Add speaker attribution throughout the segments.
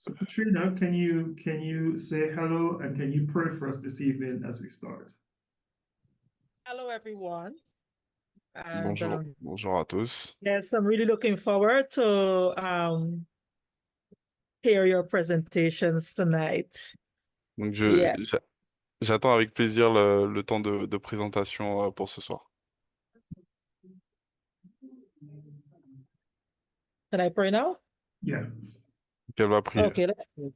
Speaker 1: So Katrina, can you say hello and can you pray for us this evening as we start?
Speaker 2: Hello, everyone. And
Speaker 3: Bonjour, bonjour à tous.
Speaker 2: yes, I'm really looking forward to hear your presentations tonight.
Speaker 3: Donc
Speaker 2: Yeah.
Speaker 3: j'attends avec plaisir le temps de présentation pour ce soir.
Speaker 2: Can I pray now?
Speaker 1: Yeah.
Speaker 3: Qu'elle va prier.
Speaker 2: Okay, let's pray.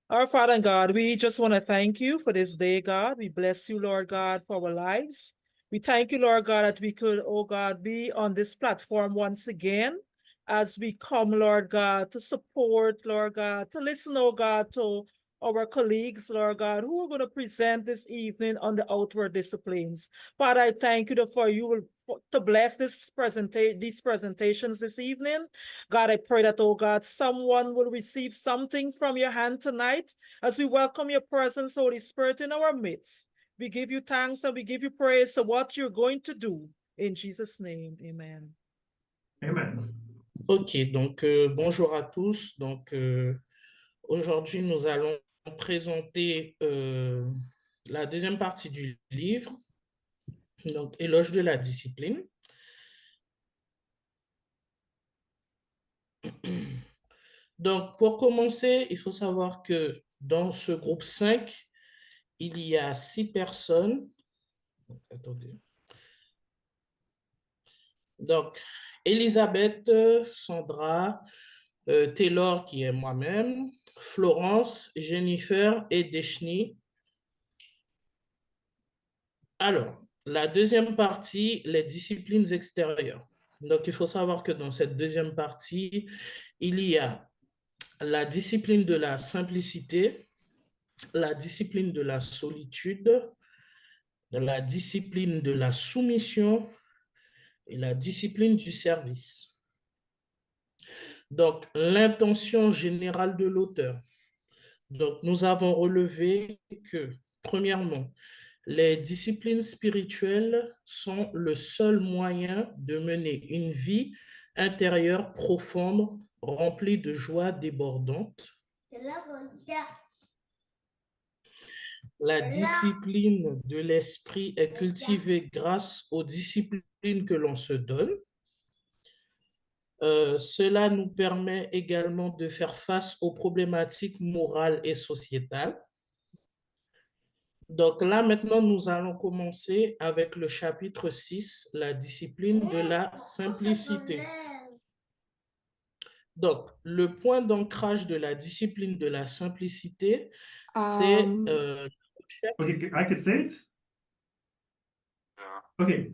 Speaker 2: Our Father and God, we just want to thank you for this day, God. We bless you, Lord God, for our lives. We thank you, Lord God, that we could, oh God, be on this platform once again as we come, Lord God, to support, Lord God, to listen, oh God, to our colleagues, Lord God, who are going to present this evening on the outward disciplines. Father, I thank you for you to bless these presentations this evening. God, I pray that, oh God, someone will receive something from your hand tonight as we welcome your presence, Holy Spirit, in our midst. We give you thanks and we give you praise for what you're going to do. In Jesus' name, amen.
Speaker 1: Amen.
Speaker 4: Ok, donc bonjour à tous. Donc aujourd'hui, nous allons présenter la deuxième partie du livre, donc Éloge de la discipline. Donc pour commencer, il faut savoir que dans ce groupe 5, il y a 6 personnes. Attendez. Donc, Elisabeth, Sandra, Taylor qui est moi-même, Florence, Jennifer et Deshni. Alors, la deuxième partie, les disciplines extérieures. Donc, il faut savoir que dans cette deuxième partie, il y a la discipline de la simplicité, la discipline de la solitude, la discipline de la soumission et la discipline du service. Donc, l'intention générale de l'auteur. Donc, nous avons relevé que, premièrement, les disciplines spirituelles sont le seul moyen de mener une vie intérieure profonde, remplie de joie débordante. La discipline de l'esprit est cultivée grâce aux disciplines que l'on se donne. Cela nous permet également de faire face aux problématiques morales et sociétales. Donc là, maintenant, nous allons commencer avec le chapitre 6, la discipline de la simplicité. Donc, le point d'ancrage de la discipline de la simplicité, c'est...
Speaker 1: Okay, I could say it? Okay.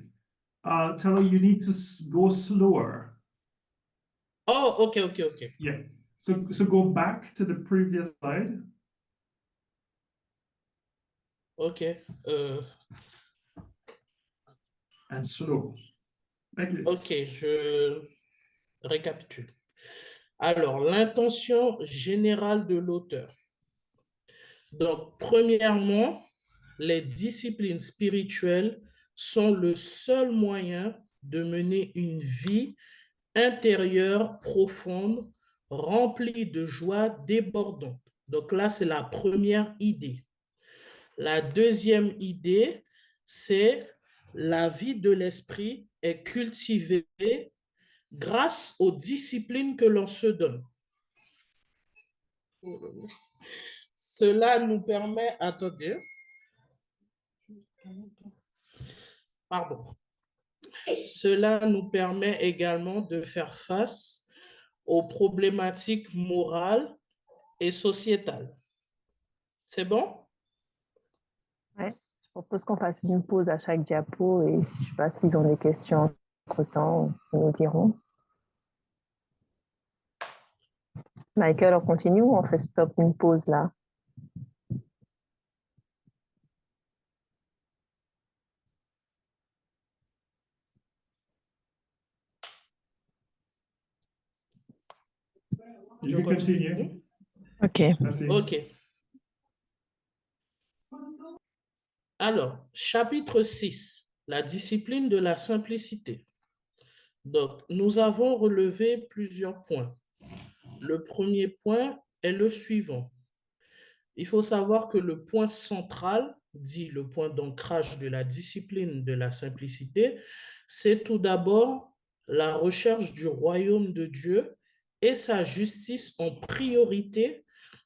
Speaker 1: Tell her you need to go slower.
Speaker 4: Oh, okay.
Speaker 1: Yeah. So go back to the previous slide.
Speaker 4: Okay.
Speaker 1: And slow. Thank you.
Speaker 4: Ok, je récapitule. Alors, l'intention générale de l'auteur. Donc, premièrement, les disciplines spirituelles sont le seul moyen de mener une vie intérieure profonde, remplie de joie débordante. Donc là, c'est la première idée. La deuxième idée, c'est la vie de l'esprit est cultivée grâce aux disciplines que l'on se donne. Cela nous permet, attendez, pardon. Cela nous permet également de faire face aux problématiques morales et sociétales. C'est bon?
Speaker 5: Ouais, je propose qu'on fasse une pause à chaque diapo et je ne sais pas s'ils ont des questions entre-temps, ils nous diront. Michael, on continue ou on fait stop, une pause là?
Speaker 1: You can continue.
Speaker 5: Ok.
Speaker 1: Merci.
Speaker 4: Ok. Alors, chapitre 6, la discipline de la simplicité. Donc, nous avons relevé plusieurs points. Le premier point, est le suivant. Il faut savoir que le point central, dit le point d'ancrage de la discipline de la simplicité, c'est tout d'abord la recherche du royaume de Dieu et sa justice en priorité,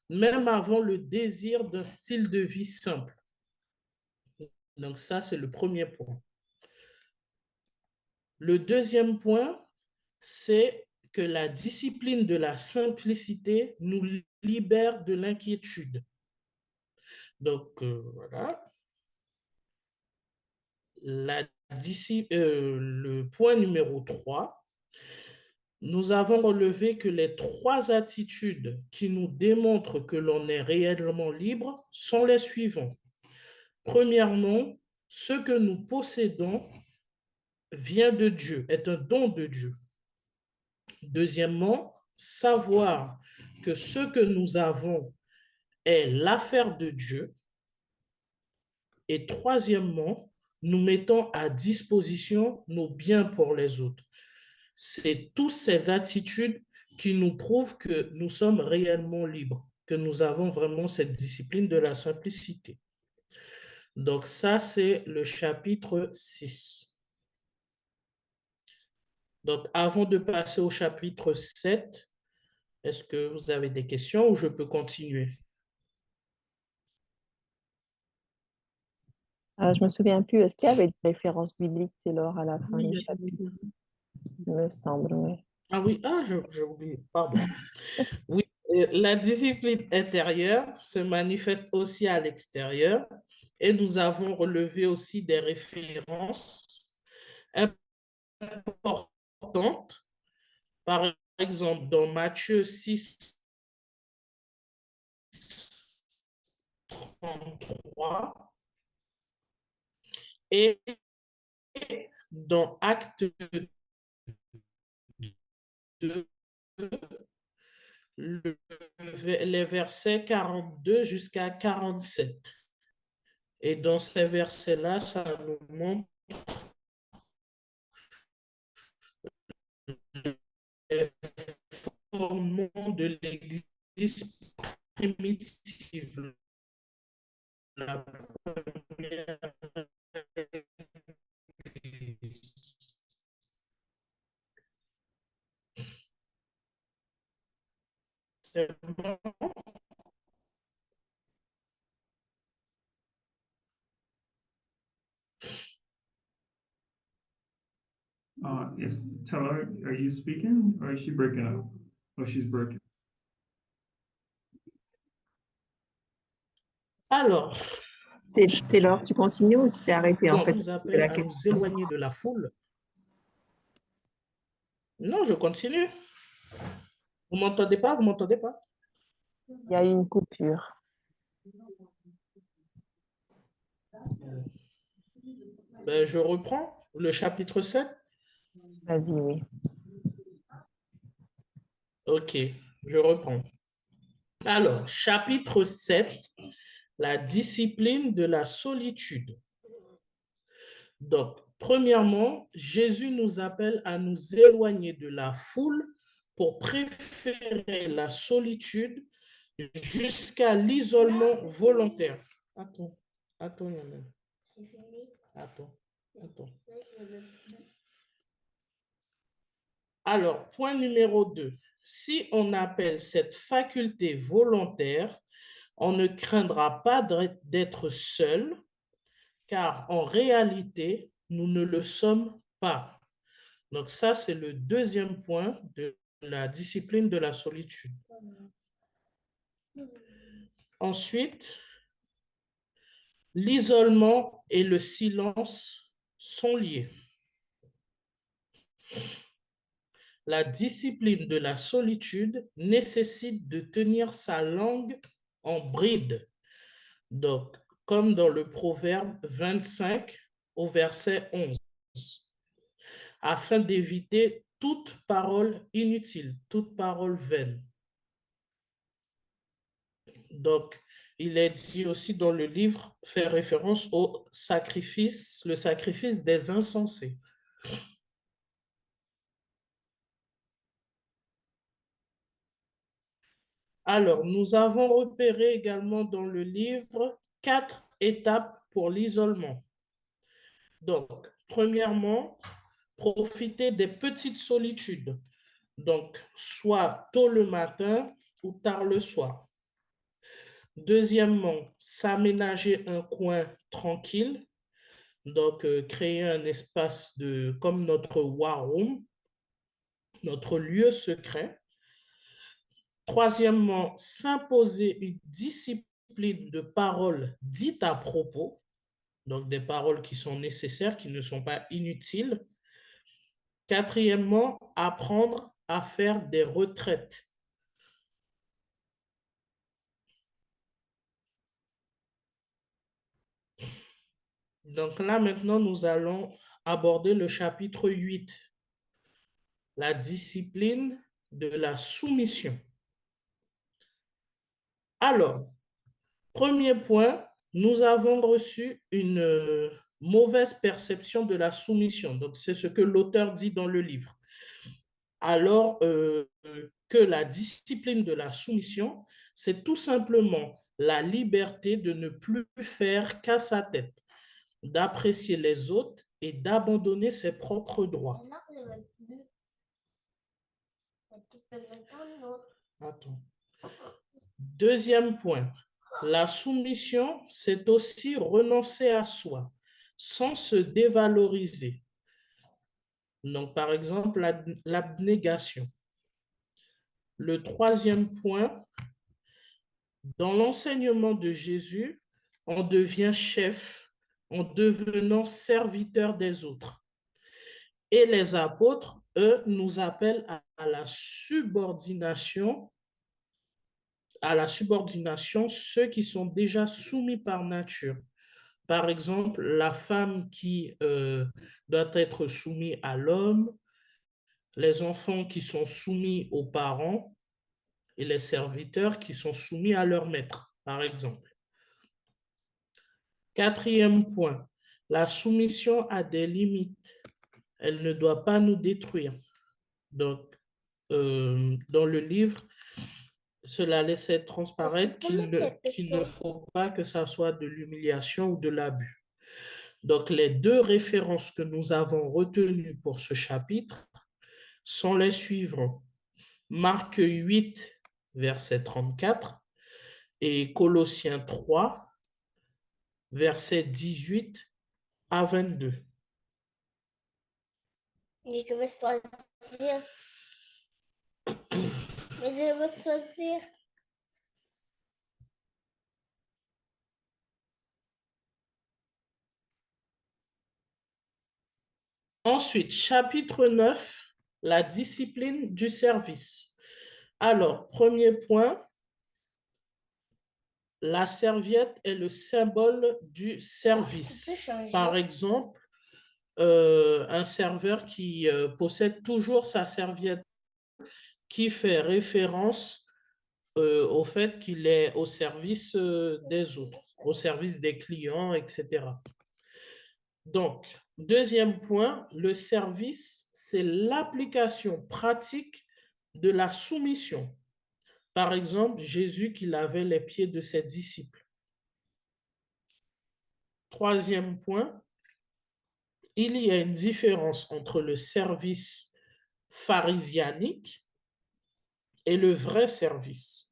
Speaker 4: même avant le désir d'un style de vie simple. Donc ça, c'est le premier point. Le deuxième point, c'est que la discipline de la simplicité nous libère de l'inquiétude. Donc, voilà. Le point numéro 3, nous avons relevé que les 3 attitudes qui nous démontrent que l'on est réellement libre sont les suivants. Premièrement, ce que nous possédons vient de Dieu, est un don de Dieu. Deuxièmement, savoir que ce que nous avons est l'affaire de Dieu. Et troisièmement, nous mettons à disposition nos biens pour les autres. C'est toutes ces attitudes qui nous prouvent que nous sommes réellement libres, que nous avons vraiment cette discipline de la simplicité. Donc ça, c'est le chapitre 6. Donc avant de passer au chapitre 7, est-ce que vous avez des questions ou je peux continuer?
Speaker 5: Je ne me souviens plus, est-ce qu'il y avait des références bibliques, Taylor, à la fin
Speaker 4: Oui,
Speaker 5: du chapitre? Il me semble, oui.
Speaker 4: Ah oui, j'ai oublié, pardon. Oui, la discipline intérieure se manifeste aussi à l'extérieur et nous avons relevé aussi des références importantes. Par exemple, dans Matthieu 6, 33 et dans Acte 2, les versets 42 jusqu'à 47. Et dans ces versets-là, ça nous montre les fondements de l'Église primitive. La première Église. C'est bon?
Speaker 1: Yes, Taylor, are you speaking or is she breaking up? Oh, she's breaking.
Speaker 4: Alors,
Speaker 5: Taylor, tu continues ou tu t'es arrêté? En fait,
Speaker 4: nous
Speaker 5: c'était
Speaker 4: appelle
Speaker 5: la
Speaker 4: à nous
Speaker 5: question.
Speaker 4: éloigner de la foule. Non, je continue. Vous m'entendez pas? Vous m'entendez pas?
Speaker 5: Il y a eu une coupure.
Speaker 4: Ben, je reprends le chapitre 7.
Speaker 5: Vas-y, oui.
Speaker 4: Ok, je reprends. Alors, chapitre 7, la discipline de la solitude. Donc, premièrement, Jésus nous appelle à nous éloigner de la foule pour préférer la solitude jusqu'à l'isolement volontaire. Attends, Yann. Attends. Alors, point numéro 2. Si on appelle cette faculté volontaire, on ne craindra pas d'être seul, car en réalité, nous ne le sommes pas. Donc ça, c'est le deuxième point de la discipline de la solitude. Ensuite, l'isolement et le silence sont liés. La discipline de la solitude nécessite de tenir sa langue en bride. Donc, comme dans le Proverbe 25 au verset 11, afin d'éviter toute parole inutile, toute parole vaine. Donc, il est dit aussi dans le livre, fait référence au sacrifice, le sacrifice des insensés. Alors, nous avons repéré également dans le livre 4 étapes pour l'isolement. Donc, premièrement, profiter des petites solitudes. Donc, soit tôt le matin ou tard le soir. Deuxièmement, s'aménager un coin tranquille. Donc, créer un espace comme notre war room, notre lieu secret. Troisièmement, s'imposer une discipline de paroles dites à propos, donc des paroles qui sont nécessaires, qui ne sont pas inutiles. Quatrièmement, apprendre à faire des retraites. Donc là, maintenant, nous allons aborder le chapitre 8, la discipline de la soumission. Alors, premier point, nous avons reçu une mauvaise perception de la soumission. Donc, c'est ce que l'auteur dit dans le livre. Alors que la discipline de la soumission, c'est tout simplement la liberté de ne plus faire qu'à sa tête, d'apprécier les autres et d'abandonner ses propres droits. Attends. Deuxième point, la soumission, c'est aussi renoncer à soi, sans se dévaloriser. Donc, par exemple, l'abnégation. Le troisième point, dans l'enseignement de Jésus, on devient chef en devenant serviteur des autres. Et les apôtres, eux, nous appellent à la subordination, ceux qui sont déjà soumis par nature. Par exemple, la femme qui doit être soumise à l'homme, les enfants qui sont soumis aux parents et les serviteurs qui sont soumis à leur maître, par exemple. Quatrième point, la soumission a des limites. Elle ne doit pas nous détruire. Donc, dans le livre, cela laissait transparaître qu'il ne faut pas que ça soit de l'humiliation ou de l'abus. Donc, les deux références que nous avons retenues pour ce chapitre sont les suivantes. Marc 8, verset 34 et Colossiens 3, verset 18 à 22.
Speaker 6: Mais je veux choisir. Mais je veux choisir.
Speaker 4: Ensuite, chapitre 9, la discipline du service. Alors, premier point, la serviette est le symbole du service. Par exemple, un serveur qui possède toujours sa serviette, qui fait référence au fait qu'il est au service des autres, au service des clients, etc. Donc, deuxième point, le service, c'est l'application pratique de la soumission. Par exemple, Jésus qui lavait les pieds de ses disciples. Troisième point, il y a une différence entre le service pharisianique et le vrai service.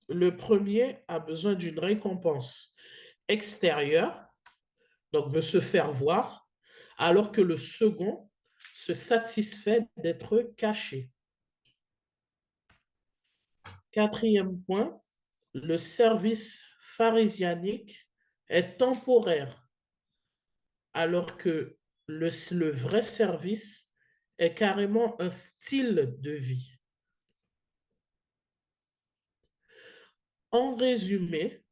Speaker 4: Le premier a besoin d'une récompense extérieure, donc veut se faire voir, alors que le second se satisfait d'être caché. Quatrième point, le service pharisianique est temporaire, alors que le vrai service est carrément un style de vie. En résumé,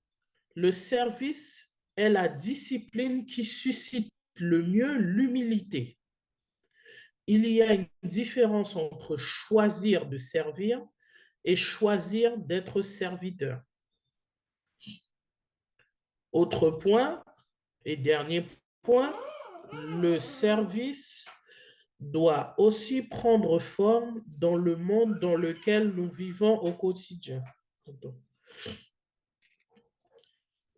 Speaker 4: le service est la discipline qui suscite le mieux l'humilité. Il y a une différence entre choisir de servir et choisir d'être serviteur. Autre point et dernier point, le service doit aussi prendre forme dans le monde dans lequel nous vivons au quotidien.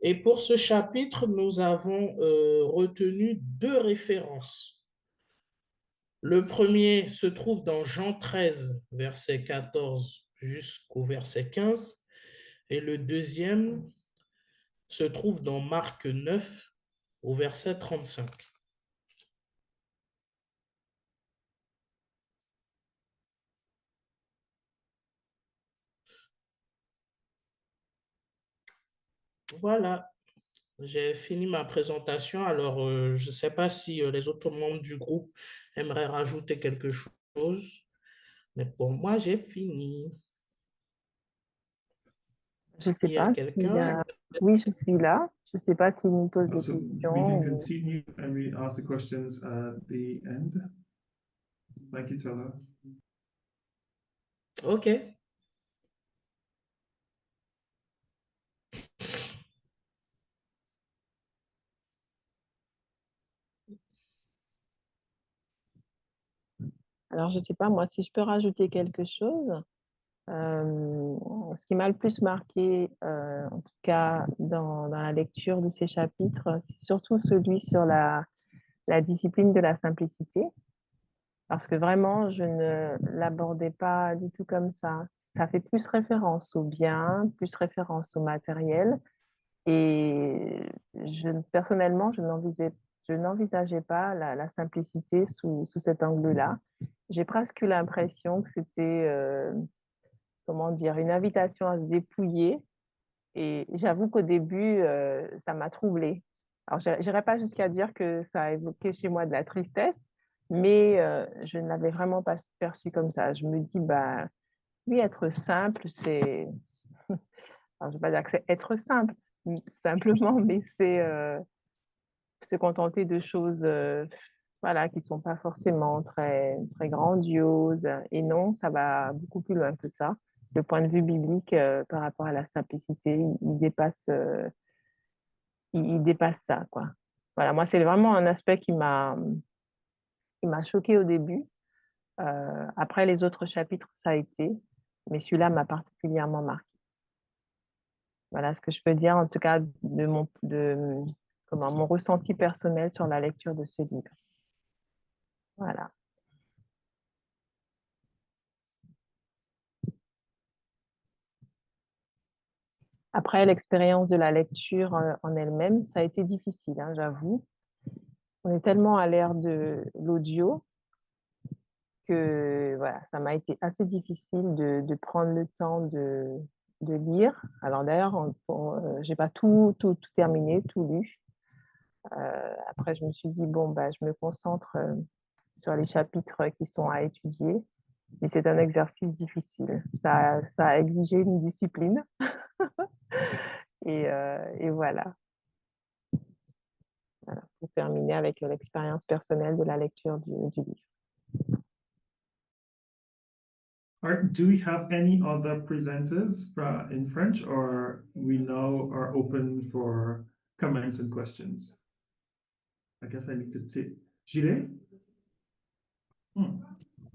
Speaker 4: Et pour ce chapitre, nous avons retenu 2 références. Le premier se trouve dans Jean 13, verset 14 jusqu'au verset 15. Et le deuxième se trouve dans Marc 9, au verset 35. Voilà, j'ai fini ma présentation. Alors, je ne sais pas si les autres membres du groupe aimeraient rajouter quelque chose, mais pour moi, j'ai fini.
Speaker 5: Je ne sais
Speaker 4: Il y a
Speaker 5: pas.
Speaker 4: quelqu'un?
Speaker 5: Oui, je suis là. Je ne sais pas s'il nous pose des
Speaker 1: So we
Speaker 5: questions.
Speaker 1: can continue and we ask the questions at the end. Thank you, Tella.
Speaker 4: OK.
Speaker 5: Alors, je ne sais pas, moi, si je peux rajouter quelque chose. Ce qui m'a le plus marqué, en tout cas dans la lecture de ces chapitres, c'est surtout celui sur la discipline de la simplicité, parce que vraiment, je ne l'abordais pas du tout comme ça. Ça fait plus référence au bien, plus référence au matériel, et personnellement, je n'envisageais pas la simplicité sous cet angle-là. J'ai presque eu l'impression que c'était comment dire, une invitation à se dépouiller. Et j'avoue qu'au début, ça m'a troublée. Alors, je n'irai pas jusqu'à dire que ça a évoqué chez moi de la tristesse, mais je ne l'avais vraiment pas perçu comme ça. Je me dis, bah, oui, être simple, c'est. Alors, je ne vais pas dire que c'est être simple, simplement, mais c'est se contenter de choses voilà, qui ne sont pas forcément très, très grandioses. Et non, ça va beaucoup plus loin que ça. Le point de vue biblique par rapport à la simplicité, il dépasse ça, quoi. Voilà, moi, c'est vraiment un aspect qui m'a choqué au début. Après, les autres chapitres, ça a été, mais celui-là m'a particulièrement marqué. Voilà ce que je peux dire, en tout cas, mon ressenti personnel sur la lecture de ce livre. Voilà. Après, l'expérience de la lecture en elle-même, ça a été difficile, hein, j'avoue. On est tellement à l'ère de l'audio que voilà, ça m'a été assez difficile de prendre le temps de lire. Alors d'ailleurs, j'ai pas tout terminé, tout lu. Après, je me suis dit, bon, bah, je me concentre sur les chapitres qui sont à étudier. Et c'est un exercice difficile. Ça a exigé une discipline. Et voilà. Voilà, pour terminer avec l'expérience personnelle de la lecture du livre.
Speaker 1: All right, do we have any other presenters in French, or we now are open for comments and questions? I guess I need to take Gilles?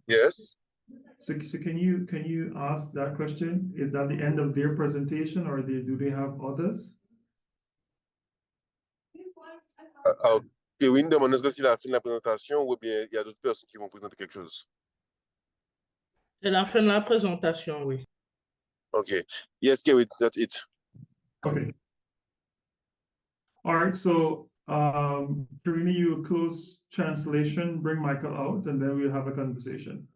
Speaker 7: Yes.
Speaker 1: So can you ask that question? Is that the end of their presentation, or do they have others?
Speaker 7: Kevin demande est-ce que c'est la fin de la présentation ou bien il y a d'autres personnes qui vont présenter quelque chose?
Speaker 4: C'est la fin de la présentation, oui.
Speaker 7: Okay. Yes, Kevin, that's it.
Speaker 1: Okay. All right, so Karina, you close translation, bring Michael out, and then we'll have a conversation.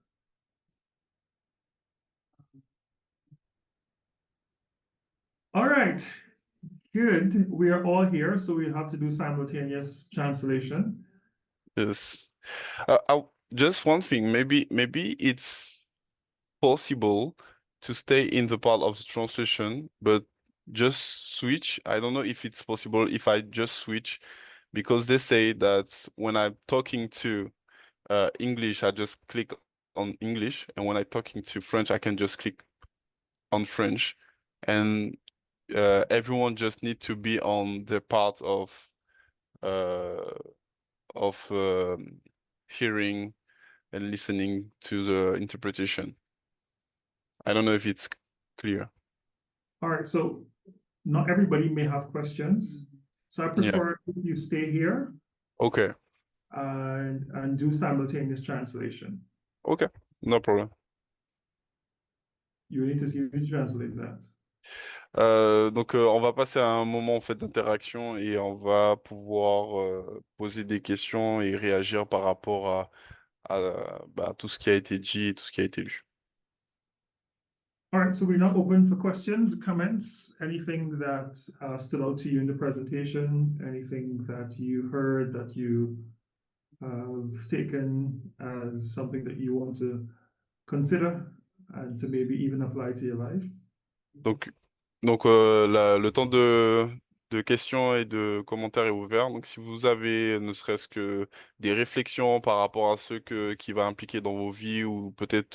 Speaker 1: All right, good. We are all here, so we have to do simultaneous translation.
Speaker 3: Yes. Just one thing, maybe it's possible to stay in the part of the translation, but just switch. I don't know if it's possible if I just switch, because they say that when I'm talking to English, I just click on English, and when I'm talking to French, I can just click on French, and everyone just need to be on the part of hearing and listening to the interpretation. I don't know if it's clear.
Speaker 1: All right, so not everybody may have questions. So I prefer if you stay here
Speaker 3: Okay,
Speaker 1: and do simultaneous translation.
Speaker 3: okay, no problem.
Speaker 1: You need to see me translate that.
Speaker 3: Donc, on va passer à un moment en fait d'interaction et on va pouvoir poser des questions et réagir par rapport à tout ce qui a été dit et tout ce qui a été lu.
Speaker 1: All right, so we're now open for questions, comments, anything that stood out to you in the presentation, anything that you heard that you have taken as something that you want to consider and to maybe even apply to your life.
Speaker 3: Donc le temps de questions et de commentaires est ouvert. Donc, si vous avez ne serait-ce que des réflexions par rapport à qui va impliquer dans vos vies ou peut-être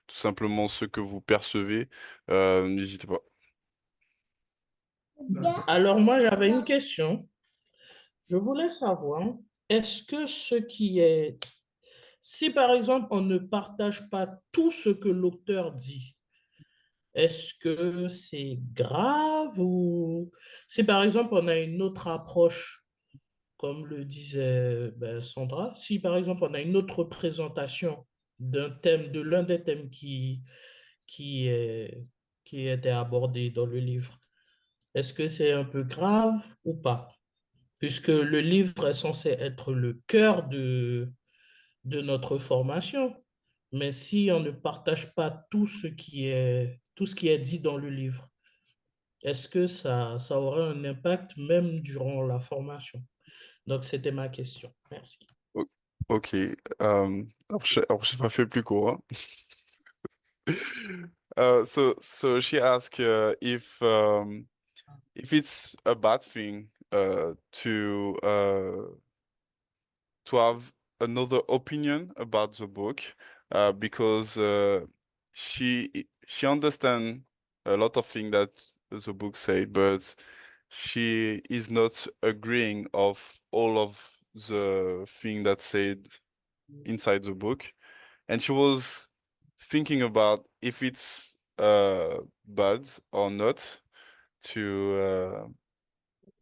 Speaker 3: tout simplement ce que vous percevez, n'hésitez pas.
Speaker 4: Alors moi, j'avais une question. Je voulais savoir, est-ce que si par exemple, on ne partage pas tout ce que l'auteur dit, est-ce que c'est grave ou si par exemple, on a une autre approche, comme le disait Sandra, si par exemple, on a une autre représentation d'un thème, de l'un des thèmes qui était abordé dans le livre, est-ce que c'est un peu grave ou pas? Puisque le livre est censé être le cœur de notre formation. Mais si on ne partage pas tout ce qui est dit dans le livre, est-ce que ça aura un impact même durant la formation? Donc, c'était ma question. Merci.
Speaker 3: Ok. Alors, j'ai pas fait plus court, hein. So she asked if it's a bad thing to have another opinion about the book because she understands a lot of things that the book say, but she is not agreeing of all of the thing that said inside the book, and she was thinking about if it's bad or not to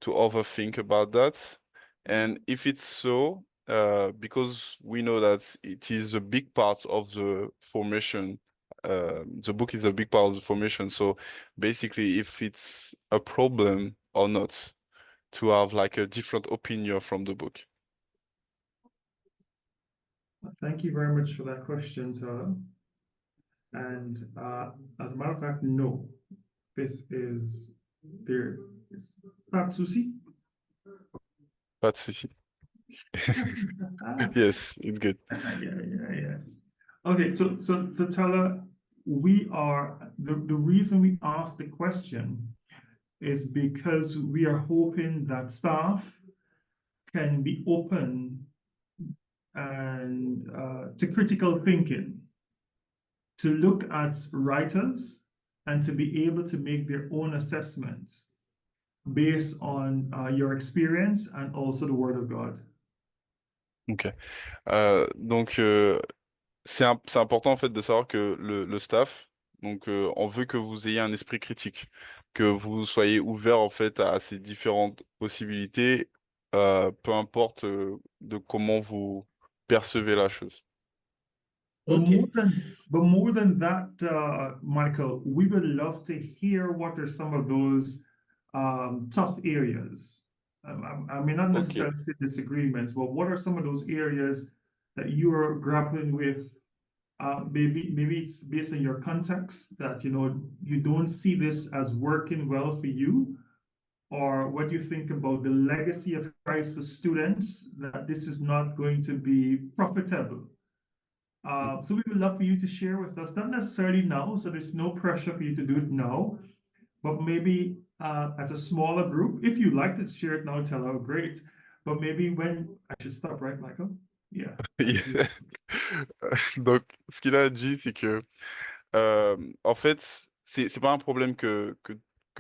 Speaker 3: overthink about that. And if it's so, because we know that it is a big part of the formation, the book is a big part of the formation. So basically, if it's a problem or not, to have like a different opinion from the book.
Speaker 1: Thank you very much for that question, Tara. And as a matter of fact, no, there is pas de souci.
Speaker 3: Pas de souci. Yes, it's good.
Speaker 1: Yeah. Okay, so Tala, the reason we asked the question is because we are hoping that staff can be open and to critical thinking, to look at writers and to be able to make their own assessments based on your experience and also the Word of God.
Speaker 3: Ok. Donc, c'est important en fait de savoir que le staff, donc on veut que vous ayez un esprit critique, que vous soyez ouvert en fait à ces différentes possibilités, peu importe de comment vous percevez la chose.
Speaker 1: But
Speaker 4: OK.
Speaker 1: more than that, Michael, we would love to hear what are some of those tough areas. I may not necessarily say disagreements, but what are some of those areas that you are grappling with? Maybe it's based on your context that you don't see this as working well for you, or what you think about the legacy of Christ for students, that this is not going to be profitable. So we would love for you to share with us, not necessarily now, so there's no pressure for you to do it now, but maybe as a smaller group. If you'd like to share it now, tell her, great. But maybe when I should stop, right, Michael? Yeah.
Speaker 3: Donc, ce qu'il a dit, c'est que en fait, c'est pas un problème qu'il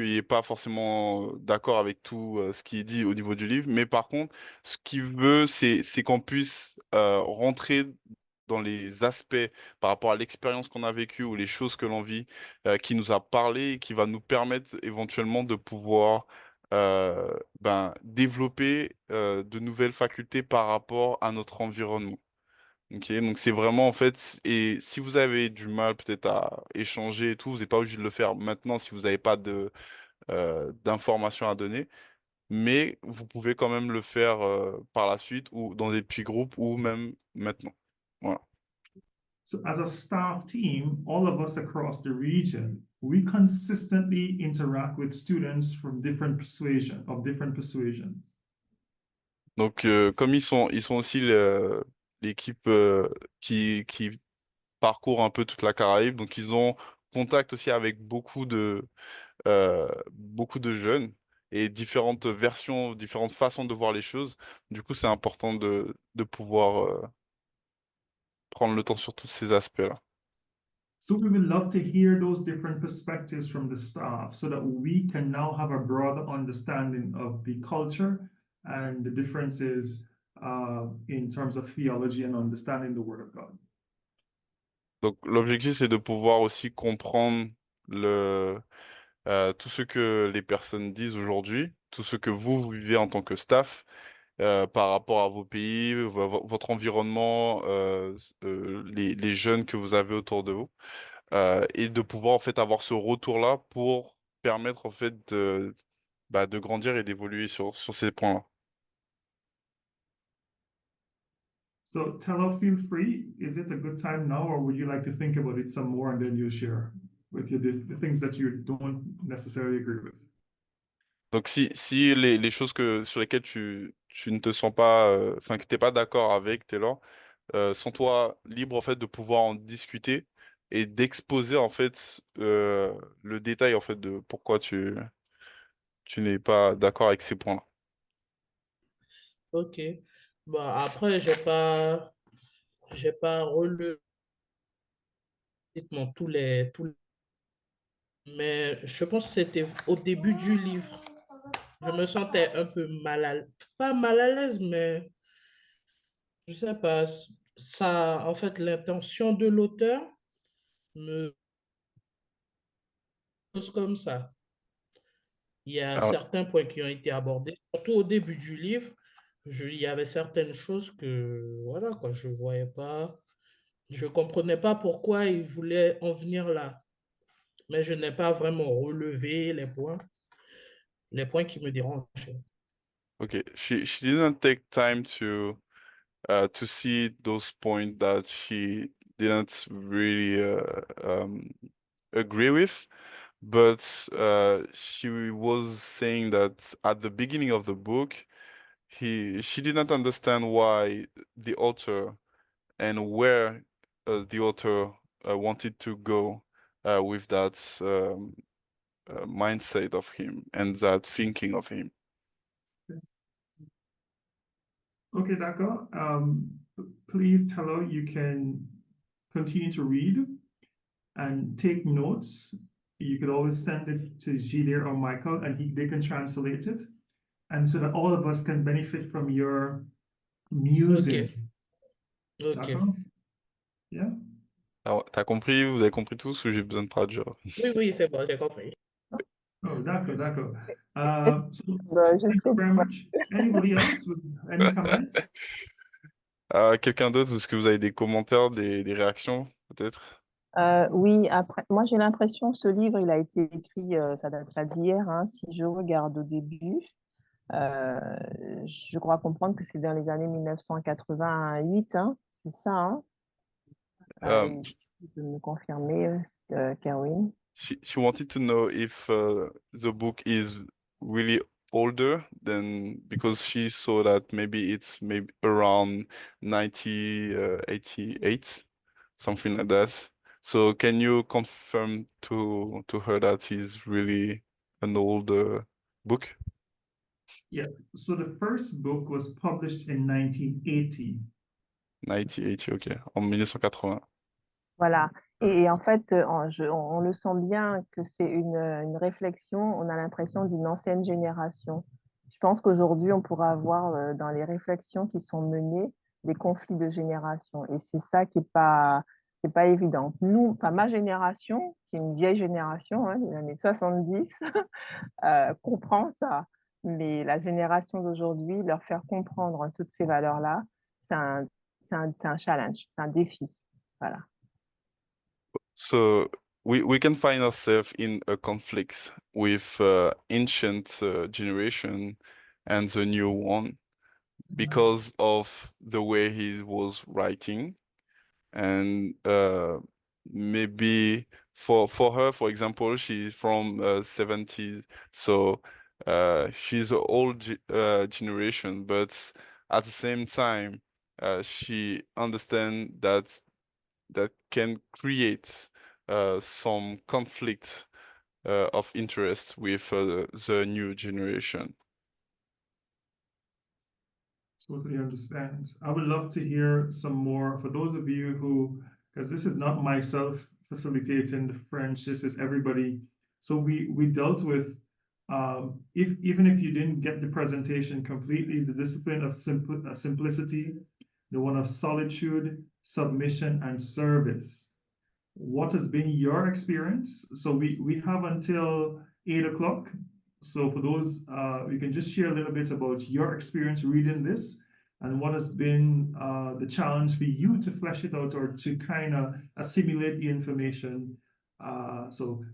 Speaker 3: n'y ait pas forcément d'accord avec tout ce qui est dit au niveau du livre, mais par contre, ce qu'il veut, c'est qu'on puisse rentrer dans les aspects par rapport à l'expérience qu'on a vécue ou les choses que l'on vit, qui nous a parlé et qui va nous permettre éventuellement de pouvoir développer de nouvelles facultés par rapport à notre environnement. Ok, donc c'est vraiment en fait, et si vous avez du mal peut-être à échanger et tout, vous n'êtes pas obligé de le faire maintenant si vous n'avez pas d'informations à donner, mais vous pouvez quand même le faire par la suite ou dans des petits groupes ou même maintenant. Voilà.
Speaker 1: So as a staff team, all of us across the region, we consistently interact with students from different persuasions.
Speaker 3: Donc comme ils sont aussi l'équipe qui parcourt un peu toute la Caraïbe, donc ils ont contact aussi avec beaucoup de jeunes et différentes versions, différentes façons de voir les choses. Du coup, c'est important de pouvoir prendre le temps sur tous ces aspects-là.
Speaker 1: So we would love to hear those different perspectives from the staff so that we can now have a broader understanding of the culture and the differences in terms of theology and understanding the Word of God.
Speaker 3: Donc, l'objectif, c'est de pouvoir aussi comprendre tout ce que les personnes disent aujourd'hui, tout ce que vous vivez en tant que staff, par rapport à vos pays, votre environnement, les jeunes que vous avez autour de vous, et de pouvoir en fait avoir ce retour-là pour permettre en fait de grandir et d'évoluer sur ces points-là.
Speaker 1: So Tella, feel free. Is it a good time now, or would you like to think about it some more and then you share with you the things that you don't necessarily agree with?
Speaker 3: Donc si les choses sur lesquelles tu ne te sens pas, enfin que tu n'es pas d'accord avec Taylor, sens-toi libre en fait de pouvoir en discuter et d'exposer en fait le détail en fait de pourquoi tu n'es pas d'accord avec ces points-là.
Speaker 4: Ok. Bon, après, j'ai pas relevé mais je pense que c'était au début du livre. Je me sentais un peu pas mal à l'aise, mais je sais pas, ça, en fait, l'intention de l'auteur me pose comme ça. Il y a
Speaker 3: Ah ouais.
Speaker 4: certains points qui ont été abordés, surtout au début du livre. Il y avait certaines choses que, voilà, quoi, je voyais pas, je comprenais pas pourquoi il voulait en venir là. Mais je n'ai pas vraiment relevé les points qui me dérangeaient.
Speaker 3: Okay. She didn't take time to see those points that she didn't really agree with. But she was saying that at the beginning of the book, she didn't understand why the author and where the author wanted to go with that mindset of him and that thinking of him.
Speaker 1: Okay, d'accord. Please, Tella, you can continue to read and take notes. You could always send it to Gilles or Michael, and they can translate it, and so that all of us can benefit from your musing.
Speaker 4: Ok.
Speaker 1: D'accord? Yeah.
Speaker 3: Alors, t'as compris, vous avez compris tous ou j'ai besoin de traduire?
Speaker 4: Oui, oui, c'est bon, j'ai compris.
Speaker 1: Oh, d'accord, d'accord. So
Speaker 5: Bah,
Speaker 1: thank you very much. Anybody else with any comments?
Speaker 3: Quelqu'un d'autre, est-ce que vous avez des commentaires, des réactions, peut-être?
Speaker 5: Oui, après, moi j'ai l'impression que ce livre, il a été écrit, ça date pas d'hier, hein. Si je regarde au début, euh, je crois comprendre que c'est dans les années 1988, hein, c'est ça, hein?
Speaker 3: Um,
Speaker 5: Tu peux me confirmer, Kerwin?
Speaker 3: she wanted to know if the book is really older than because she saw that maybe it's maybe around 1988, something like that. So can you confirm to her that it's really an older book?
Speaker 1: Yeah. So the first book was published in 1980.
Speaker 3: 1980, ok, en 1980.
Speaker 5: Voilà. Et en fait, on le sent bien que c'est une réflexion, on a l'impression d'une ancienne génération. Je pense qu'aujourd'hui, on pourra avoir dans les réflexions qui sont menées des conflits de génération. Et c'est ça qui n'est pas, c'est pas évident. Nous, enfin, ma génération, qui est une vieille génération, hein, des années 70, comprend ça. Mais la génération d'aujourd'hui, leur faire comprendre toutes ces valeurs-là, c'est un challenge, c'est un défi. Voilà.
Speaker 3: So we can find ourselves in a conflict with ancient generation and the new one because of the way he was writing, and maybe for her, for example, she's from 70s, so she's an old generation, but at the same time, she understands that can create some conflict of interest with the new generation.
Speaker 1: Totally understand. I would love to hear some more for those of you who, because this is not myself facilitating the French, this is everybody. So we dealt with, even if you didn't get the presentation completely, the discipline of simplicity, the one of solitude, submission, and service. What has been your experience? So we have until 8 o'clock. So for those, you can just share a little bit about your experience reading this and what has been the challenge for you to flesh it out or to kind of assimilate the information. So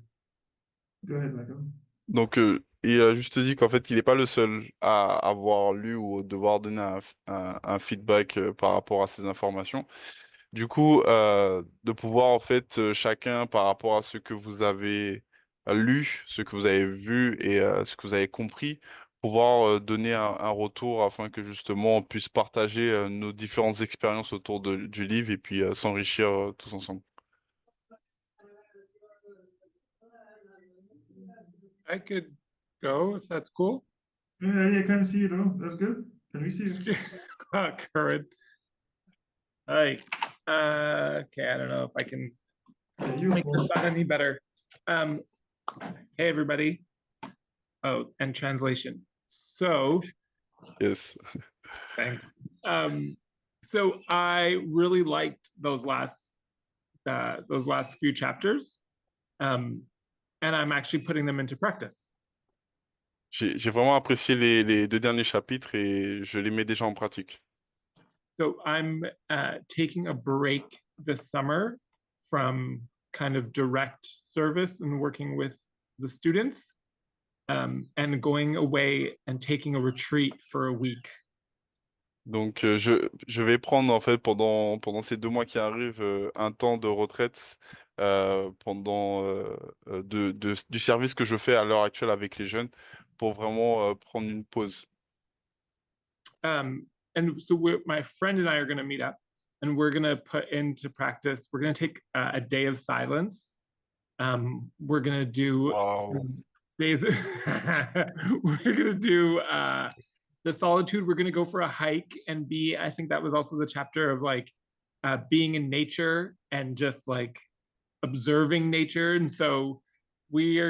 Speaker 1: go ahead, Michael.
Speaker 3: Donc, il a juste dit qu'en fait, il n'est pas le seul à avoir lu ou devoir donner un feedback par rapport à ces informations. Du coup, de pouvoir en fait chacun par rapport à ce que vous avez lu, ce que vous avez vu et ce que vous avez compris, pouvoir donner un retour afin que justement on puisse partager nos différentes expériences autour du livre et puis s'enrichir tous ensemble.
Speaker 8: I could go if that's cool.
Speaker 1: Yeah, I can see you though. That's good. Can we see you?
Speaker 8: Current. Hi. Okay, I don't know if I can make this sound any better. Hey everybody. Oh, and translation. So
Speaker 3: Yes.
Speaker 8: thanks. So I really liked those last few chapters. And I'm actually putting them into practice.
Speaker 3: J'ai vraiment apprécié les 2 derniers chapitres et je les mets déjà en pratique.
Speaker 8: So I'm taking a break this summer from kind of direct service and working with the students, and going away and taking a retreat for a week.
Speaker 3: Donc, je vais prendre en fait pendant ces 2 mois qui arrivent un temps de retraite pendant du service que je fais à l'heure actuelle avec les jeunes pour vraiment prendre une pause.
Speaker 8: And so my friend and I are going to meet up and we're going to put into practice. We're going to take a day of silence. We're going to do days. We're going to do the solitude. We're going to go for a hike and I think that was also the chapter of like being in nature and just like observing nature. And so we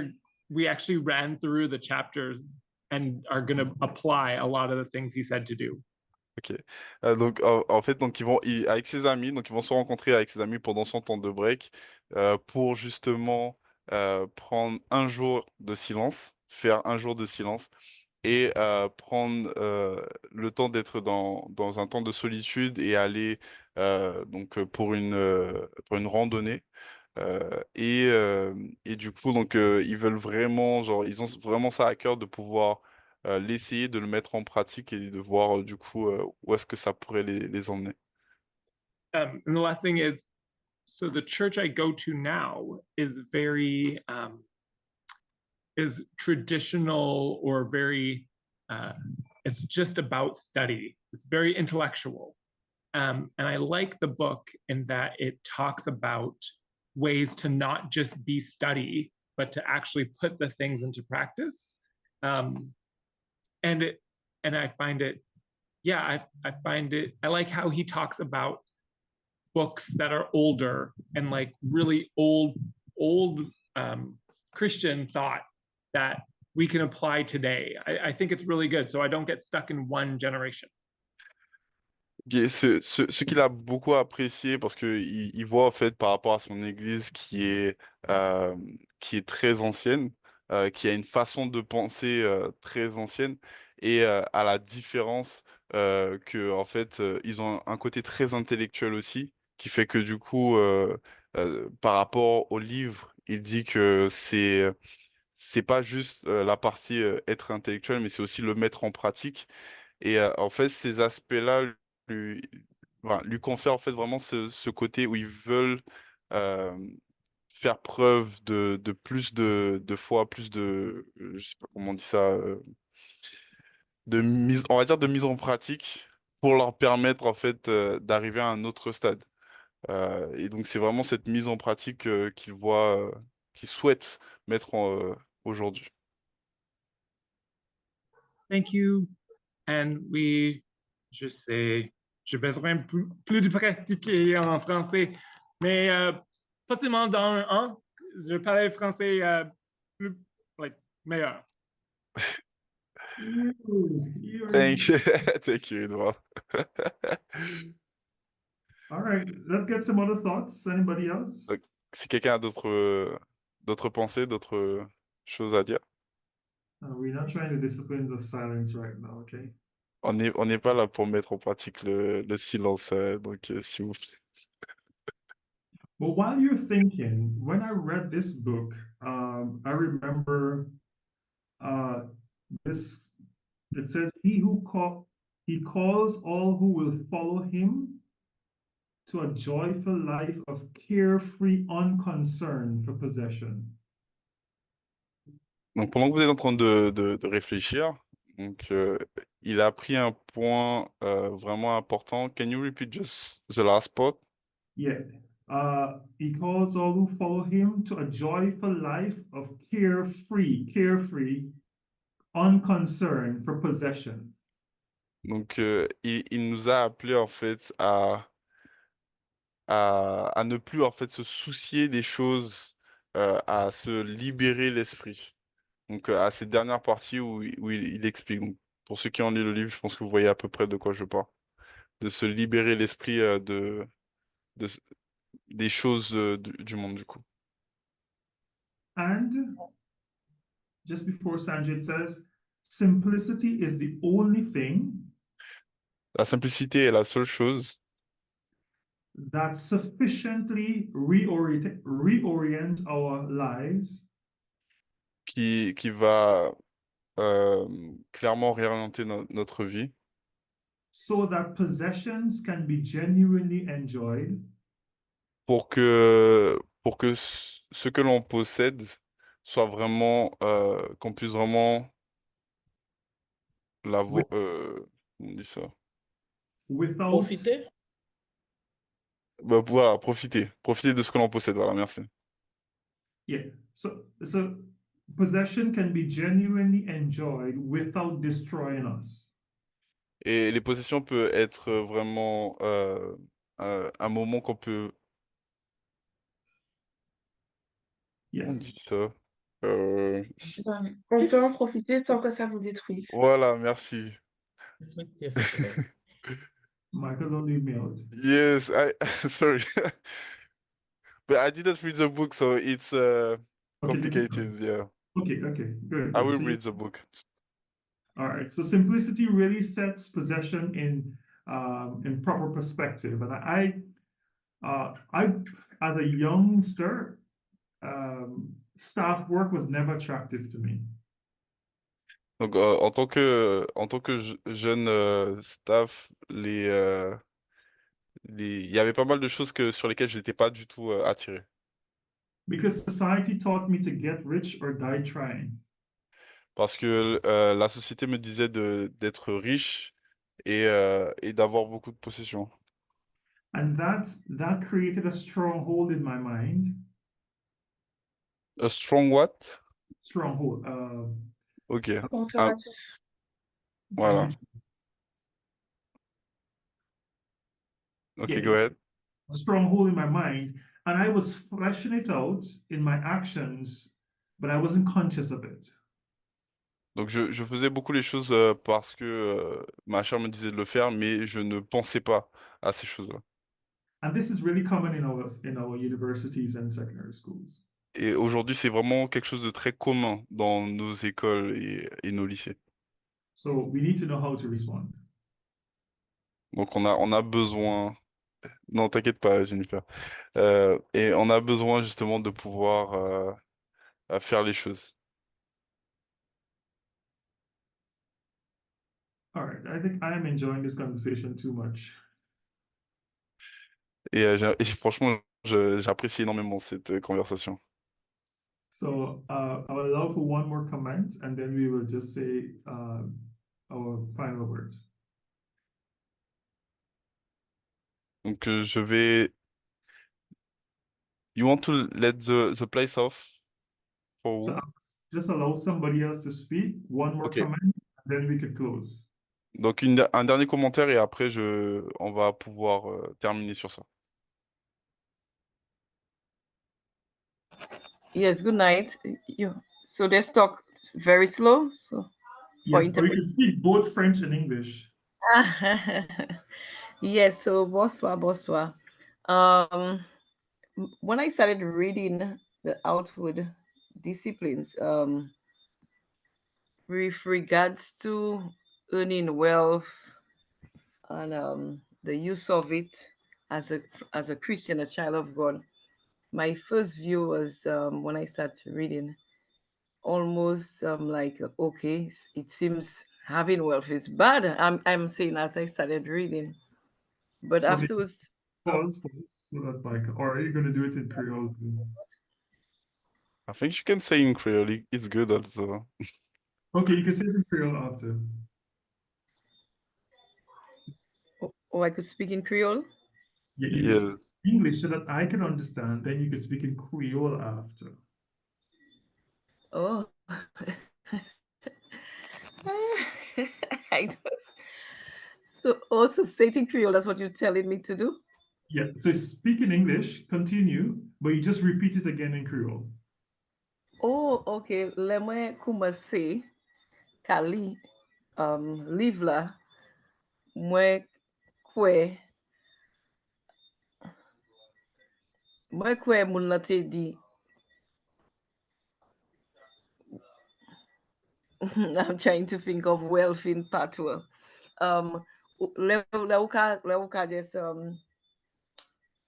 Speaker 8: actually ran through the chapters and are going to apply a lot of the things he said to do.
Speaker 3: Ok. Donc, en fait, donc, avec ses amis, donc ils vont se rencontrer avec ses amis pendant son temps de break pour justement prendre un jour de silence, faire un jour de silence et prendre le temps d'être dans un temps de solitude et aller donc pour une randonnée. Et du coup, donc, ils veulent vraiment, genre, ils ont vraiment ça à cœur de pouvoir l'essayer, de le mettre en pratique et de voir du coup où est-ce que ça pourrait les emmener.
Speaker 8: And the last thing is, so the church I go to now is very is traditional or very it's just about study. It's very intellectual. And I like the book in that it talks about ways to not just be study, but to actually put the things into practice. And I find it, yeah, I find it, I like how he talks about books that are older and like really old Christian thought that we can apply today. I think it's really good. So I don't get stuck in one generation.
Speaker 3: Ce qu'il a beaucoup apprécié parce que il voit en fait par rapport à son église euh, qui est très ancienne, qui a une façon de penser très ancienne et à la différence que en fait ils ont un côté très intellectuel aussi qui fait que du coup par rapport au livre il dit que c'est pas juste la partie être intellectuel mais c'est aussi le mettre en pratique et en fait, ces aspects-là lui, lui confèrent en fait vraiment ce côté où ils veulent euh, faire preuve de plus de foi, plus je sais pas comment on dit ça, de mise, on va dire de mise en pratique pour leur permettre en fait d'arriver à un autre stade. Et donc c'est vraiment cette mise en pratique qu'ils voient, qu'ils souhaitent mettre aujourd'hui.
Speaker 8: Thank you. And je sais, j'ai besoin plus de pratiquer en français, mais possiblement dans un an, je parle français plus, meilleur.
Speaker 3: Thank you, thank you, Edouard.
Speaker 1: All right, let's get some other thoughts. Anybody else?
Speaker 3: Donc, si quelqu'un a d'autres pensées, d'autres choses à dire,
Speaker 1: We're not trying the disciplines of silence right now, okay?
Speaker 3: on n'est pas là pour mettre en pratique le silence, donc s'il vous plaît.
Speaker 1: But while you're thinking, when I read this book, I remember this. It says, he calls all who will follow him to a joyful life of carefree unconcern for possession."
Speaker 3: Donc pendant que vous êtes en train de réfléchir, donc, il a pris un point vraiment important. Can you repeat just the last part?
Speaker 1: Yeah. He calls all who follow him to a joyful life of carefree, unconcerned for possession.
Speaker 3: Donc il nous a appelé en fait à ne plus en fait se soucier des choses, à se libérer l'esprit. Donc à cette dernière partie où il explique. Donc, pour ceux qui ont lu le livre, je pense que vous voyez à peu près de quoi je parle. De se libérer l'esprit de, des choses du monde du coup.
Speaker 1: And just before Sanjay says, simplicity is the only thing
Speaker 3: La simplicité est la seule chose
Speaker 1: that sufficiently reorient our lives
Speaker 3: qui va clairement réorienter notre vie
Speaker 1: so that possessions can be genuinely enjoyed
Speaker 3: pour que ce que l'on possède soit vraiment, qu'on puisse vraiment l'avoir, on dit ça.
Speaker 1: without
Speaker 4: Profiter.
Speaker 3: Bah, voilà, profiter de ce que l'on possède, voilà, merci.
Speaker 1: Yeah. So possession can be genuinely enjoyed without destroying us.
Speaker 3: Et les possessions peuvent être vraiment un moment qu'on peut, on
Speaker 1: Yes.
Speaker 3: dit ça.
Speaker 9: On peut en profiter sans que ça vous détruise.
Speaker 3: Voilà, merci.
Speaker 1: Michael, don't leave me out.
Speaker 3: Yes, sorry. But I didn't read the book, so it's complicated, yeah.
Speaker 1: Okay, good.
Speaker 3: I will
Speaker 1: So
Speaker 3: read the book.
Speaker 1: all right. So simplicity really sets possession in proper perspective. And I as a youngster, staff work was never attractive to me.
Speaker 3: Donc, en tant que jeune staff, il y avait pas mal de choses sur lesquelles je n'étais pas du tout attiré.
Speaker 1: Because society taught me to get rich or die trying.
Speaker 3: Parce que la société me disait d'être riche et d'avoir beaucoup de possessions.
Speaker 1: And that created a stronghold in my mind.
Speaker 3: A strong what?
Speaker 1: Stronghold.
Speaker 3: Ok.
Speaker 9: Forteresse.
Speaker 3: Voilà. Okay,
Speaker 1: Yeah.
Speaker 3: go ahead.
Speaker 1: A stronghold in my mind, and I was fleshing it out in my actions, but I wasn't conscious of it.
Speaker 3: Donc je faisais beaucoup les choses parce que ma chère me disait de le faire, mais je ne pensais pas à ces choses-là.
Speaker 1: And this is really common in our universities and secondary schools.
Speaker 3: Et aujourd'hui, c'est vraiment quelque chose de très commun dans nos écoles et nos lycées.
Speaker 1: So we need to know how to respond.
Speaker 3: Donc on a besoin... Non, t'inquiète pas, Jennifer. Et on a besoin justement de pouvoir faire les choses.
Speaker 1: All right, I think I am enjoying this conversation too much.
Speaker 3: Et franchement, j'apprécie énormément cette conversation.
Speaker 1: So I would allow for one more comment, and then we will just say our final words.
Speaker 3: Donc je vais... You want to let the place off for
Speaker 1: So
Speaker 3: who?
Speaker 1: just allow somebody else to speak, one more
Speaker 3: Ok.
Speaker 1: comment, and then we can close.
Speaker 3: Donc un dernier commentaire et après on va pouvoir terminer sur ça.
Speaker 10: Yes, good night. So let's talk very slow. So for
Speaker 1: Yes, or you can speak both French and English.
Speaker 10: Yes, so bonsoir, bonsoir. When I started reading the outward disciplines, with regards to earning wealth and the use of it as a Christian, a child of God, my first view was when I started reading, almost like okay, it seems having wealth is bad. I'm saying as I started reading, but
Speaker 1: Okay.
Speaker 10: afterwards.
Speaker 1: Pause, so that Mike, or are you going to do it in Creole too?
Speaker 3: I think you can say in Creole, it's good also.
Speaker 1: Okay, you can say it in Creole after.
Speaker 10: Oh, I could speak in Creole?
Speaker 1: Yeah, you can speak English so that I can understand, then you can speak in Creole after.
Speaker 10: Oh. I don't. So also say it in Creole, that's what you're telling me to do?
Speaker 1: Yeah, so speak in English, continue, but you just repeat it again in Creole.
Speaker 10: Oh, ok. Le mwen koumase kali liv la mwen kwe moun la te di I'm trying to think of wealth in patois. Le ou ka just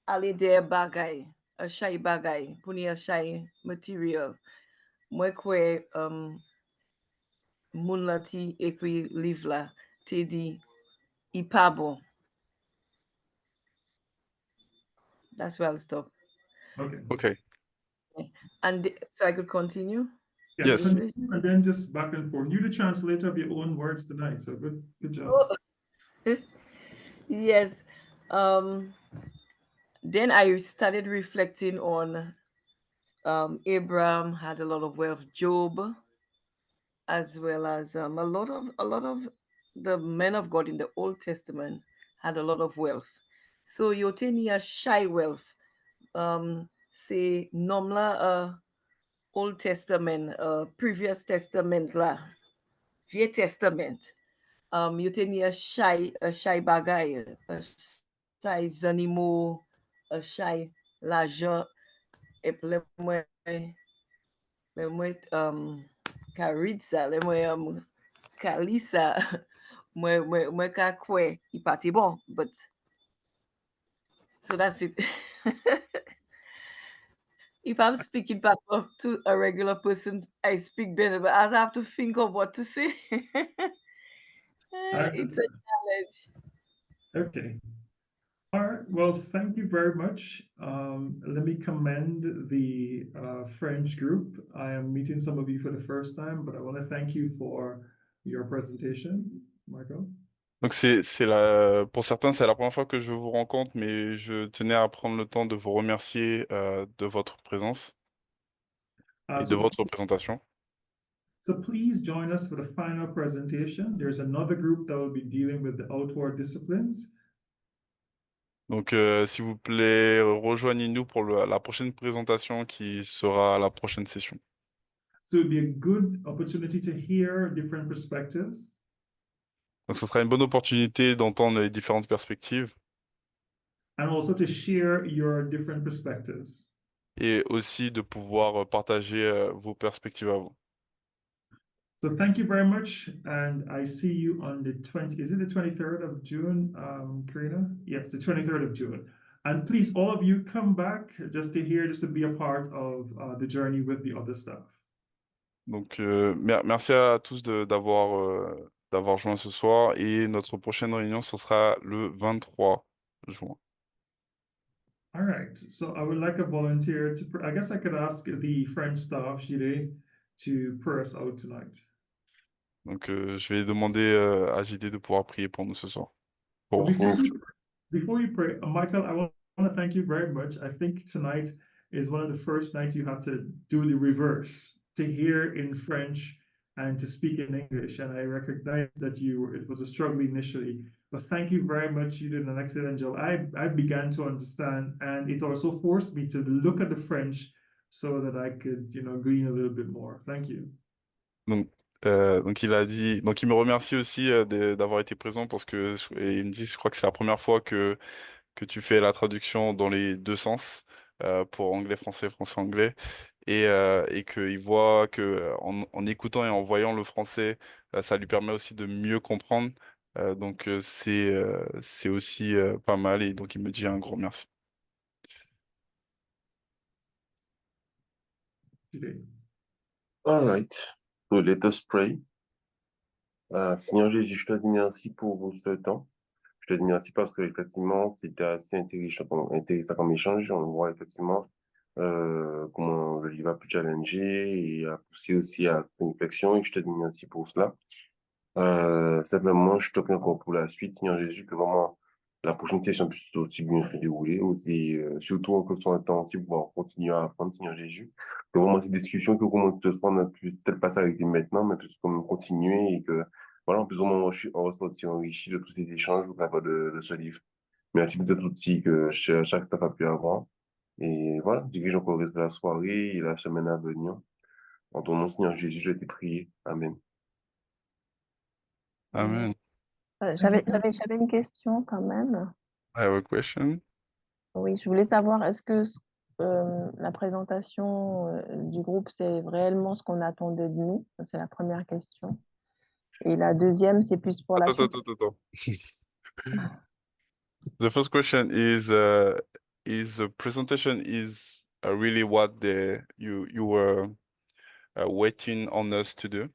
Speaker 10: ale de bagay, a chay bagay, pou ni a chay material. Mwen kwe moun la ti ekwi liv la te di I pa bon. That's where I'll stop.
Speaker 1: Okay.
Speaker 3: Okay.
Speaker 10: And so I could continue?
Speaker 1: Yeah,
Speaker 3: Yes.
Speaker 1: continue, and then just back and forth. You're the translator of your own words tonight, so good job.
Speaker 10: Oh. Yes. Then I started reflecting on Abraham had a lot of wealth, Job, as well as a lot of the men of God in the Old Testament had a lot of wealth. So Yotenia shy wealth, say nomla Old Testament, previous Testament la, Vieux Testament. Yotenia shy bagay, a shy zanimo, a shy l'argent, et puis le mwen ka read sa, le mwen ka li sa, mwen ka kwe, I pati bon, but so that's it. If I'm speaking patois to a regular person, I speak better, but as I have to think of what to say, it's a challenge.
Speaker 1: Okay. All right. Well, thank you very much. Let me commend the French group. I am meeting some of you for the first time, but I want to thank you for your presentation, Michael.
Speaker 3: Donc pour certains, c'est la première fois que je vous rencontre, mais je tenais à prendre le temps de vous remercier de votre présence et de votre présentation.
Speaker 1: So please join us for the final presentation. There's another group that will be dealing with the outward disciplines.
Speaker 3: Donc, s'il vous plaît, rejoignez-nous pour la prochaine présentation qui sera la prochaine session.
Speaker 1: So it'd be a good opportunity to hear different perspectives
Speaker 3: Donc, ce sera une bonne opportunité d'entendre les différentes perspectives
Speaker 1: and also to share your different perspectives.
Speaker 3: et aussi de pouvoir partager vos perspectives à vous.
Speaker 1: So thank you very much, and I see you on the 20, is it the 23rd of June, Karina? Yes, the 23rd of June. And please, all of you, come back just to hear, just to be a part of the journey with the other staff.
Speaker 3: Donc, merci à tous d'avoir joint ce soir et notre prochaine réunion, ce sera le 23 juin.
Speaker 1: All right, so I would like a volunteer to, I guess I could ask the French staff, Jide, to pray us out tonight.
Speaker 3: Donc, je vais demander à JD de pouvoir prier pour nous ce soir.
Speaker 1: But
Speaker 3: Pour-
Speaker 1: before you pray, Michael, I want to thank you very much. I think tonight is one of the first nights you had to do the reverse, to hear in French and to speak in English. And I recognize that it was a struggle initially, but thank you very much. You did an excellent job. I began to understand, and it also forced me to look at the French so that I could, glean a little bit more. Thank you.
Speaker 3: Donc il a dit, donc il me remercie aussi d'avoir été présent parce que et il me dit, je crois que c'est la première fois que tu fais la traduction dans les deux sens pour anglais-français, français-anglais et qu'il voit que en écoutant et en voyant le français, ça lui permet aussi de mieux comprendre. Donc c'est aussi pas mal et donc il me dit un gros merci.
Speaker 7: All right. So let us pray. Seigneur Jésus, je te dis merci pour ce temps. Je te dis merci parce que effectivement, c'était assez intéressant comme échange. On voit effectivement comment le livre a pu challenger et a poussé aussi à une réflexion. Et je te dis merci pour cela. Simplement, je te prie encore pour la suite, Seigneur Jésus, que vraiment la prochaine session puisse aussi bien se dérouler, aussi, surtout que ce soit un temps aussi pour pouvoir continuer à apprendre, Seigneur Jésus. Que vraiment ces discussions, que comment ce soit, on ne puisse peut-être pas s'arrêter maintenant, mais puisse quand même continuer et que, voilà, on puisse vraiment ressortir enrichi de tous ces échanges au travers de ce livre. Merci pour cet outil que chaque staff a pu avoir. Et voilà, dirige encore le reste de la soirée et la semaine à venir. En ton nom, Seigneur Jésus, je t'ai prié. Amen.
Speaker 3: Amen.
Speaker 5: J'avais une question quand même.
Speaker 3: I have a question.
Speaker 5: Oui, je voulais savoir, est-ce que la présentation du groupe, c'est réellement ce qu'on attendait de nous? C'est la première question. Et la deuxième, c'est plus pour la suite.
Speaker 3: Attends. The first question is the presentation is really what you were waiting on us to do?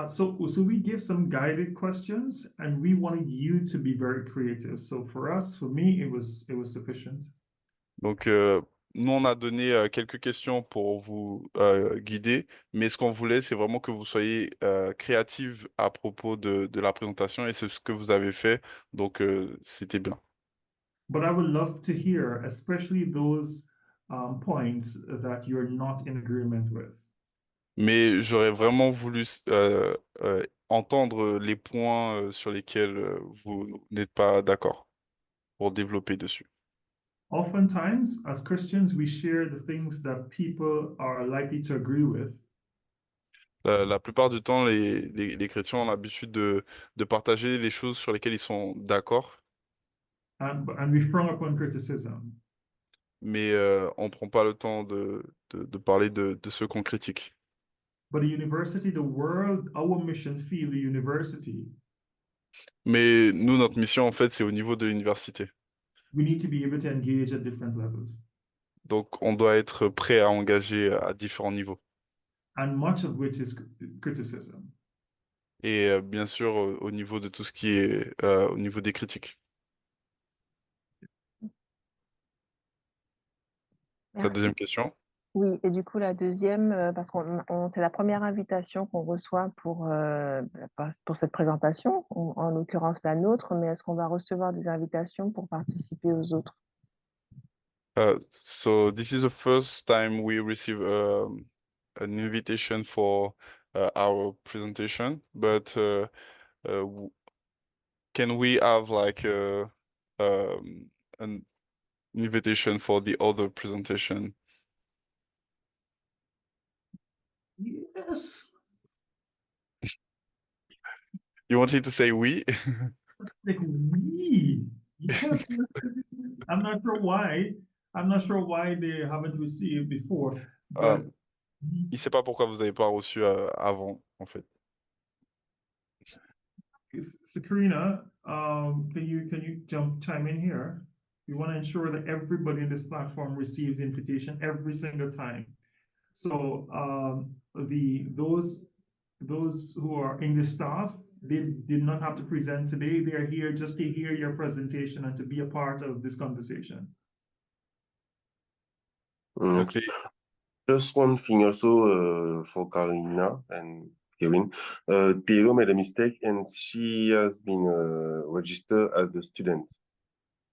Speaker 1: So we give some guided questions, and we wanted you to be very creative. So for me, it was sufficient.
Speaker 3: Donc, nous, on a donné quelques questions pour vous guider, mais ce qu'on voulait, c'est vraiment que vous soyez créatifs à propos de la présentation, et c'est ce que vous avez fait, donc c'était bien.
Speaker 1: But I would love to hear, especially those points that you're not in agreement with.
Speaker 3: Mais j'aurais vraiment voulu entendre les points sur lesquels vous n'êtes pas d'accord pour développer dessus.
Speaker 1: Oftentimes, as Christians, we share the things that people are likely to agree with.
Speaker 3: La plupart du temps, les chrétiens ont l'habitude de partager les choses sur lesquelles ils sont d'accord,
Speaker 1: And we frown upon criticism.
Speaker 3: mais on ne prend pas le temps de parler de ceux qu'on critique.
Speaker 1: But the university, the world, our mission field, the university,
Speaker 3: Mais nous, notre mission, en fait, c'est au niveau de l'université.
Speaker 1: we need to be able to engage at different levels.
Speaker 3: Donc, on doit être prêt à engager à différents niveaux.
Speaker 1: And much of which is criticism.
Speaker 3: Et bien sûr, au niveau de tout ce qui est au niveau des critiques. La
Speaker 5: Merci.
Speaker 3: deuxième question?
Speaker 5: Oui, et du coup, la deuxième, parce que c'est la première invitation qu'on reçoit pour cette présentation, en l'occurrence la nôtre, mais est-ce qu'on va recevoir des invitations pour participer aux autres?
Speaker 3: So this is the first time we receive an invitation for our presentation, but can we have like an invitation for the other presentation?
Speaker 1: Yes.
Speaker 3: You wanted to say oui?
Speaker 1: Like we. Yes. I'm not sure why. I'm not sure why they haven't received before, but
Speaker 3: Il sait pas pourquoi vous avez pas reçu avant, en fait.
Speaker 1: Sakrina, can you chime in here? We want to ensure that everybody in this platform receives the invitation every single time. So those who are English staff, they did not have to present today. They are here just to hear your presentation and to be a part of this conversation.
Speaker 3: Donc les...
Speaker 7: Just one thing also for Karina and Kevin. Taylor made a mistake and she has been registered as a student.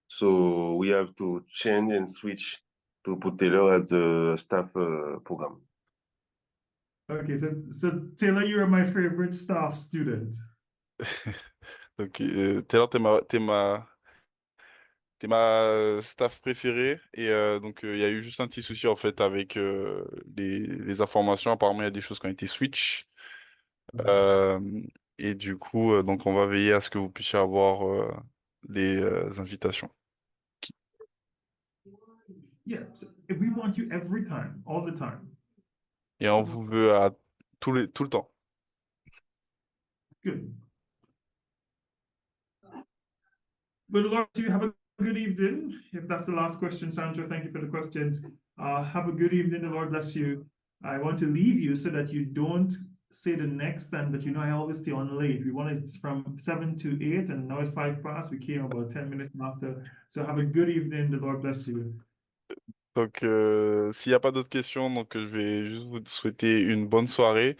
Speaker 7: So we have to change and switch to put Taylor as the staff program.
Speaker 1: Okay, so Taylor, you're my favorite staff student.
Speaker 3: Donc Taylor, t'es ma staff préférée et donc il y a eu juste un petit souci en fait avec les informations. Apparemment, il y a des choses qui ont été switch. Et du coup, donc on va veiller à ce que vous puissiez avoir les invitations.
Speaker 1: Yeah, so we want you every time, all the time.
Speaker 3: Et on vous veut à tout le temps.
Speaker 1: Good. Good Lord, you have a good evening. If that's the last question, Sandra, thank you for the questions. Have a good evening. The Lord bless you. I want to leave you so that you don't say the next time that, you know, I always stay on late. We wanted from 7 to 8 and now it's 5 past. We came about 10 minutes after. So have a good evening. The Lord bless you.
Speaker 3: Donc, s'il n'y a pas d'autres questions, donc je vais juste vous souhaiter une bonne soirée.